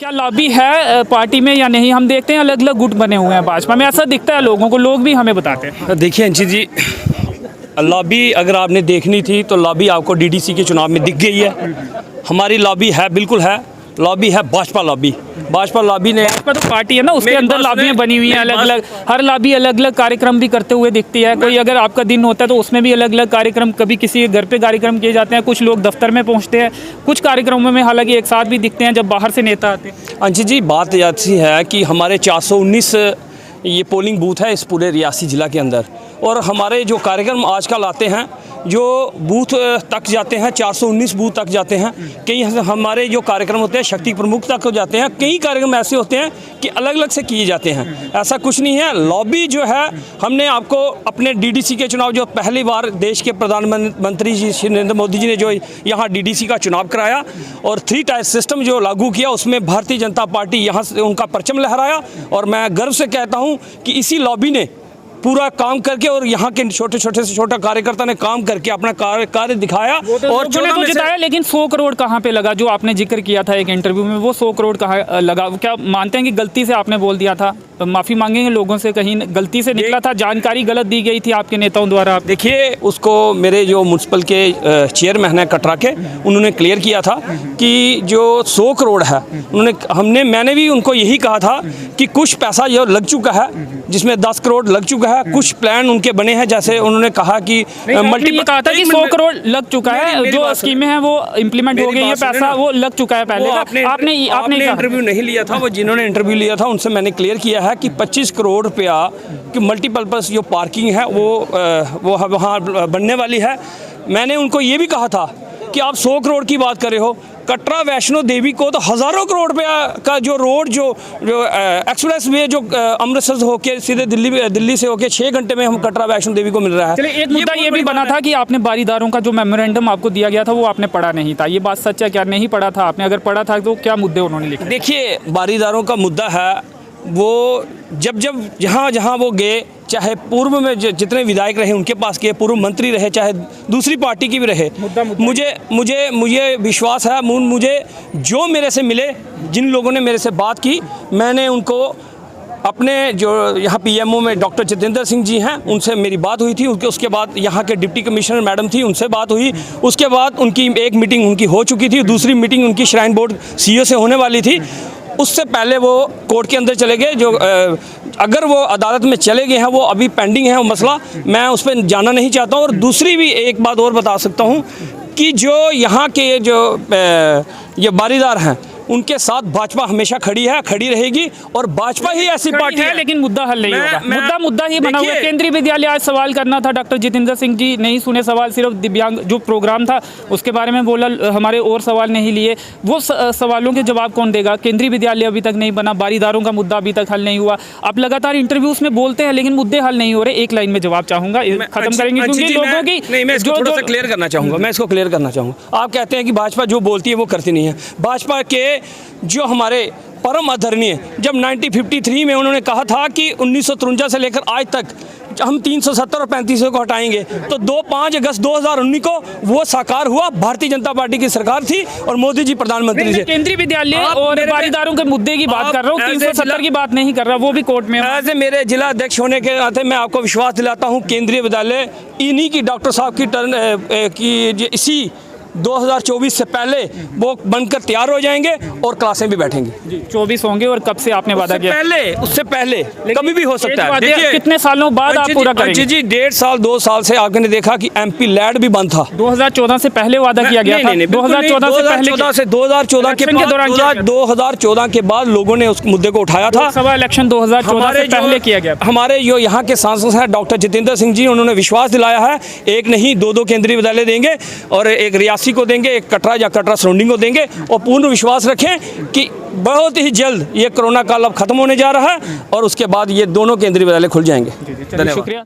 क्या लॉबी है पार्टी में या नहीं? हम देखते हैं अलग अलग गुट बने हुए हैं भाजपा में, ऐसा दिखता है लोगों को, लोग भी हमें बताते हैं। देखिए अंशी जी, लॉबी अगर आपने देखनी थी तो लॉबी आपको डीडीसी के चुनाव में दिख गई है। हमारी लॉबी है, बिल्कुल है, लॉबी है भाजपा लॉबी। भाजपा लॉबी ने, भाजपा तो पार्टी है ना, उसके अंदर लॉबियां बनी हुई हैं अलग अलग, हर लॉबी अलग अलग कार्यक्रम भी करते हुए दिखती है। कोई अगर आपका दिन होता है तो उसमें भी अलग अलग कार्यक्रम, कभी किसी घर पे कार्यक्रम किए जाते हैं, कुछ लोग दफ्तर में पहुंचते हैं, कुछ कार्यक्रमों में हालांकि एक साथ भी दिखते हैं जब बाहर से नेता आते हैं। अंशी जी बात ऐसी है कि हमारे 419 ये पोलिंग बूथ है इस पूरे रियासी ज़िला के अंदर, और हमारे जो कार्यक्रम आजकल आते हैं जो बूथ तक जाते हैं, 419 बूथ तक जाते हैं। कई हमारे जो कार्यक्रम होते हैं शक्ति प्रमुख तक हो जाते हैं। कई कार्यक्रम ऐसे होते हैं कि अलग अलग से किए जाते हैं, ऐसा कुछ नहीं है। लॉबी जो है, हमने आपको अपने डीडीसी के चुनाव, जो पहली बार देश के प्रधानमंत्री जी श्री नरेंद्र मोदी जी ने जो यहाँ डीडीसी का चुनाव कराया और 3 टायर सिस्टम जो लागू किया, उसमें भारतीय जनता पार्टी यहाँ से उनका परचम लहराया। और मैं गर्व से कहता हूँ कि इसी लॉबी ने पूरा काम करके और यहाँ के छोटे छोटे से छोटा कार्यकर्ता ने काम करके अपना कार्य दिखाया। और तो जिताया, लेकिन 100 करोड़ कहाँ पे लगा? जो आपने जिक्र किया था एक इंटरव्यू में, वो 100 करोड़ कहाँ लगा? क्या मानते हैं कि गलती से आपने बोल दिया था? माफ़ी मांगेंगे लोगों से, कहीं गलती से निकला था, जानकारी गलत दी गई थी आपके नेताओं द्वारा? देखिए, उसको मेरे जो म्यूनसिपल के चेयरमैन हैं कटरा के, उन्होंने क्लियर किया था कि जो 100 करोड़ है, मैंने भी उनको यही कहा था कि कुछ पैसा जो लग चुका है, जिसमें 10 करोड़ लग चुका है, कुछ प्लान उनके बने हैं। जैसे उन्होंने कहा कि कहा था कि 100 करोड़ लग चुका है, जो स्कीमें हैं वो इम्प्लीमेंट हो गई है, पैसा वो लग चुका है पहले। आपने इंटरव्यू नहीं लिया था, वो जिन्होंने इंटरव्यू लिया था उनसे मैंने क्लियर किया है कि 25 करोड़ रुपया की मल्टीपर्पज़ जो पार्किंग है वो वहाँ बनने वाली है। मैंने उनको ये भी कहा था कि आप 100 करोड़ की बात कर रहे हो, कटरा वैष्णो देवी को तो हज़ारों करोड़ रुपया का जो रोड जो एक्सप्रेस वे जो अमृतसर से होके सीधे दिल्ली से होके 6 घंटे में हम कटरा वैष्णो देवी को मिल रहा है। चलिए, एक मुद्दा ये भी बना था कि आपने बारीदारों का जो मेमोरेंडम आपको दिया गया था वो आपने पढ़ा नहीं था, ये बात सच है क्या? नहीं पढ़ा था आपने? अगर पढ़ा था तो क्या मुद्दे उन्होंने लिखे? देखिए, बारीदारों का मुद्दा है वो जब जहाँ वो गए, चाहे पूर्व में जितने विधायक रहे उनके पास गए, पूर्व मंत्री रहे, चाहे दूसरी पार्टी की भी रहे, मुझे विश्वास है, मुझे जो मेरे से मिले, जिन लोगों ने मेरे से बात की, मैंने उनको अपने जो यहाँ पीएमओ में डॉक्टर जितेंद्र सिंह जी हैं, उनसे मेरी बात हुई थी। उसके बाद यहाँ के डिप्टी कमिश्नर मैडम थी, उनसे बात हुई। उसके बाद उनकी एक मीटिंग उनकी हो चुकी थी, दूसरी मीटिंग उनकी श्राइन बोर्ड सीईओ से होने वाली थी। उससे पहले वो कोर्ट के अंदर चले गए। जो अगर वो अदालत में चले गए हैं, वो अभी पेंडिंग है वो मसला, मैं उस पर जाना नहीं चाहता हूँ। और दूसरी भी एक बात और बता सकता हूँ कि जो यहाँ के जो ये बारीदार हैं, उनके साथ भाजपा हमेशा खड़ी है, खड़ी रहेगी, और भाजपा ही ऐसी पार्टी है। लेकिन मुद्दा हल नहीं होगा। मुद्दा ही बना हुआ है। केंद्रीय विद्यालय आज सवाल करना था, डॉक्टर जितेंद्र सिंह जी नहीं सुने सवाल, सिर्फ दिव्यांग जो प्रोग्राम था उसके बारे में बोला, हमारे और सवाल नहीं लिए। वो सवालों के जवाब कौन देगा? केंद्रीय विद्यालय अभी तक नहीं बना, बारीदारों का मुद्दा अभी तक हल नहीं हुआ। आप लगातार इंटरव्यूज में बोलते हैं लेकिन मुद्दे हल नहीं हो रहे। एक लाइन में जवाब चाहूंगा, खत्म करेंगे क्योंकि लोगों की थोड़ा सा क्लियर करना चाहूँगा। मैं इसको क्लियर करना चाहूँगा। आप कहते हैं कि भाजपा जो बोलती है वो करती नहीं है। भाजपा के जो हमारे परम आदरणीय, जब 1953 में उन्होंने कहा था कि 1953 से लेकर आज तक हम 370 और 3500 को हटाएंगे, तो 5 अगस्त 2019 को वो साकार हुआ। भारतीय जनता पार्टी की सरकार थी और मोदी जी प्रधानमंत्री थे। केंद्रीय विद्यालय और बारीदारों के मुद्दे की बात कर रहा हूँ, 370 की बात नहीं कर रहा, वो भी कोर्ट में। ऐसे मेरे जिला अध्यक्ष होने के नाते मैं आपको विश्वास दिलाता हूँ, केंद्रीय विद्यालय इन्हीं की डॉक्टर साहब की टर्न की इसी 2024 से पहले वो बनकर तैयार हो जाएंगे और क्लासें भी बैठेंगी। 24 होंगे। और कब से आपने वादा किया? उससे पहले कभी भी हो सकता है। देखिए, कितने सालों बाद आप पूरा करेंगे? जी 1.5 साल 2 साल से आपने देखा कि एमपी लैड भी बंद था। 2014 से पहले वादा किया गया था। 2014 से पहले 2014 के बाद लोगों ने उस मुद्दे को उठाया था। लोकसभा इलेक्शन 2014 से पहले किया गया। हमारे जो यहाँ के सांसद हैं डॉक्टर जितेंद्र सिंह जी, उन्होंने विश्वास दिलाया है, एक नहीं 2 केंद्रीय विद्यालय देंगे, और एक रियासी को देंगे, एक कटरा या कटरा सराउंडिंग को देंगे। और पूर्ण विश्वास रखें कि बहुत ही जल्द ये कोरोना काल अब खत्म होने जा रहा है और उसके बाद ये दोनों केंद्रीय विद्यालय खुल जाएंगे। धन्यवाद, शुक्रिया।